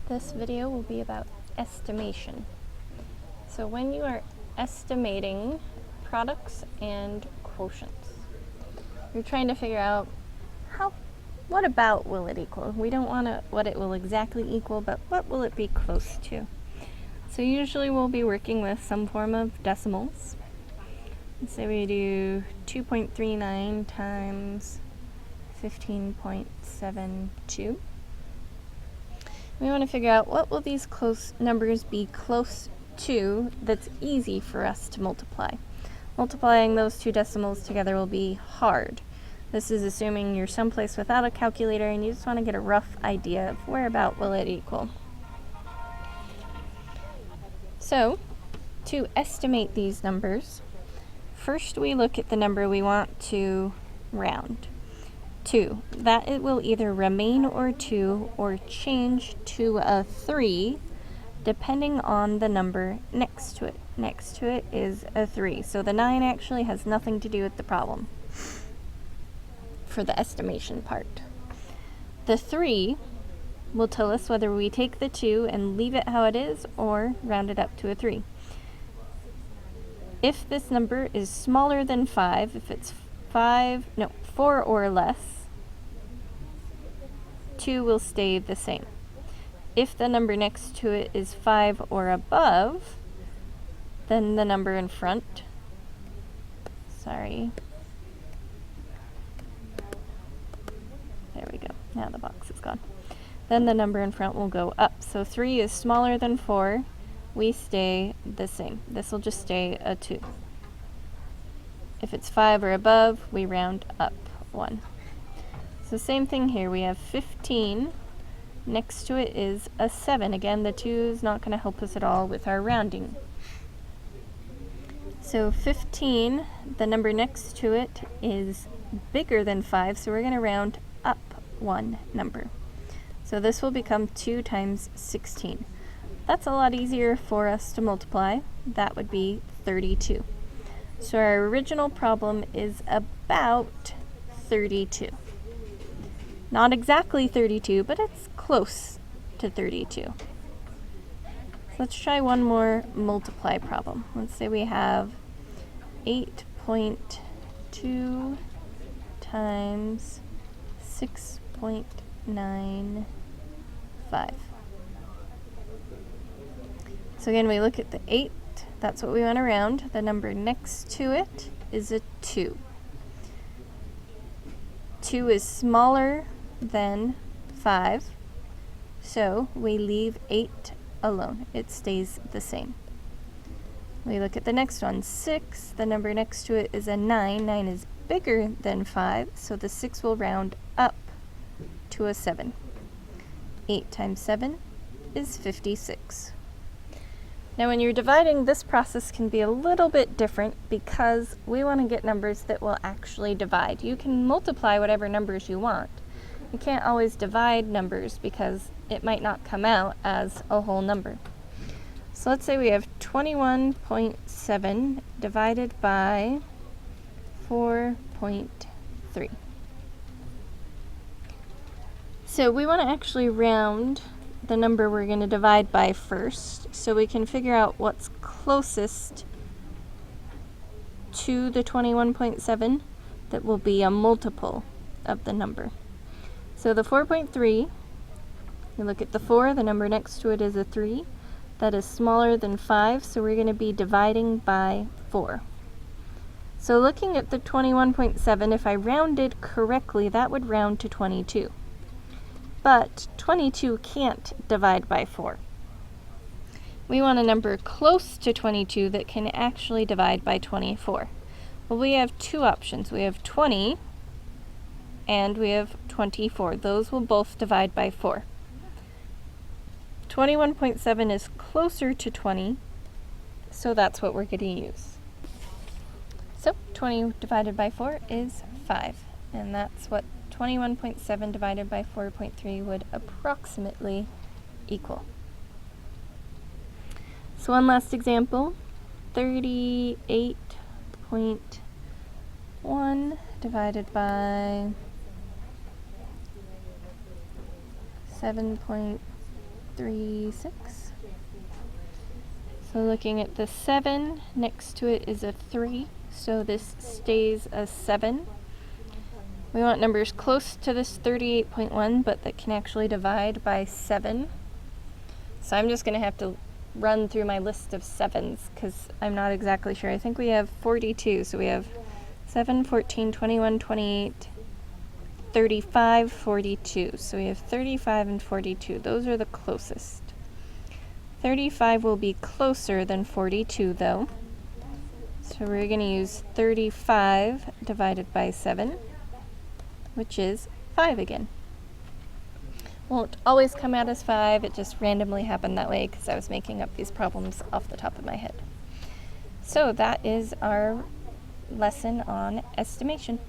This video will be about estimation. So when you are estimating products and quotients, you're trying to figure out what about will it equal? We don't want what it will exactly equal, but what will it be close to? So usually we'll be working with some form of decimals. Let's say we do 2.39 times 15.72. We want to figure out what will these close numbers be close to that's easy for us to multiply. Multiplying those two decimals together will be hard. This is assuming you're someplace without a calculator and you just want to get a rough idea of whereabout will it equal. So, to estimate these numbers, first we look at the number we want to round. 2. That it will either remain or 2 or change to a 3 depending on the number next to it. Next to it is a 3. So the 9 actually has nothing to do with the problem for the estimation part. The 3 will tell us whether we take the 2 and leave it how it is or round it up to a 3. If this number is smaller than 5, if it's 4 or less, 2 will stay the same. If the number next to it is 5 or above, then the number in front, there we go, now the box is gone. Then the number in front will go up. So 3 is smaller than 4, we stay the same. This will just stay a 2. If it's 5 or above, we round up 1. So same thing here, we have 15. Next to it is a 7. Again, the 2 is not going to help us at all with our rounding. So 15, the number next to it is bigger than 5, so we're going to round up 1 number. So this will become 2 times 16. That's a lot easier for us to multiply. That would be 32. So our original problem is about 32. Not exactly 32, but it's close to 32. So let's try one more multiply problem. Let's say we have 8.2 times 6.95. So again, we look at the 8. That's what we want to round. The number next to it is a 2. 2 is smaller than 5, so we leave 8 alone. It stays the same. We look at the next one, 6. The number next to it is a 9. 9 is bigger than 5, so the 6 will round up to a 7. 8 times 7 is 56. Now when you're dividing, this process can be a little bit different because we want to get numbers that will actually divide. You can multiply whatever numbers you want. You can't always divide numbers because it might not come out as a whole number. So let's say we have 21.7 divided by 4.3. So we want to actually round the number we're going to divide by first, so we can figure out what's closest to the 21.7 that will be a multiple of the number. So the 4.3, you look at the 4, the number next to it is a 3. That is smaller than 5, so we're going to be dividing by 4. So looking at the 21.7, if I rounded correctly, that would round to 22. But 22 can't divide by 4. We want a number close to 22 that can actually divide by 24. Well, we have two options. We have 20 and we have 24. Those will both divide by 4. 21.7 is closer to 20, so that's what we're going to use. So 20 divided by 4 is 5, and that's what 21.7 divided by 4.3 would approximately equal. So one last example, 38.1 divided by 7.2 3, 6. So looking at the 7, next to it is a 3, so this stays a 7. We want numbers close to this 38.1, but that can actually divide by 7. So I'm just going to have to run through my list of 7s, because I'm not exactly sure. I think we have 42, so we have 7, 14, 21, 28, 35, 42. So we have 35 and 42. Those are the closest. 35 will be closer than 42, though. So we're going to use 35 divided by 7, which is 5 again. Won't always come out as 5, it just randomly happened that way because I was making up these problems off the top of my head. So that is our lesson on estimation.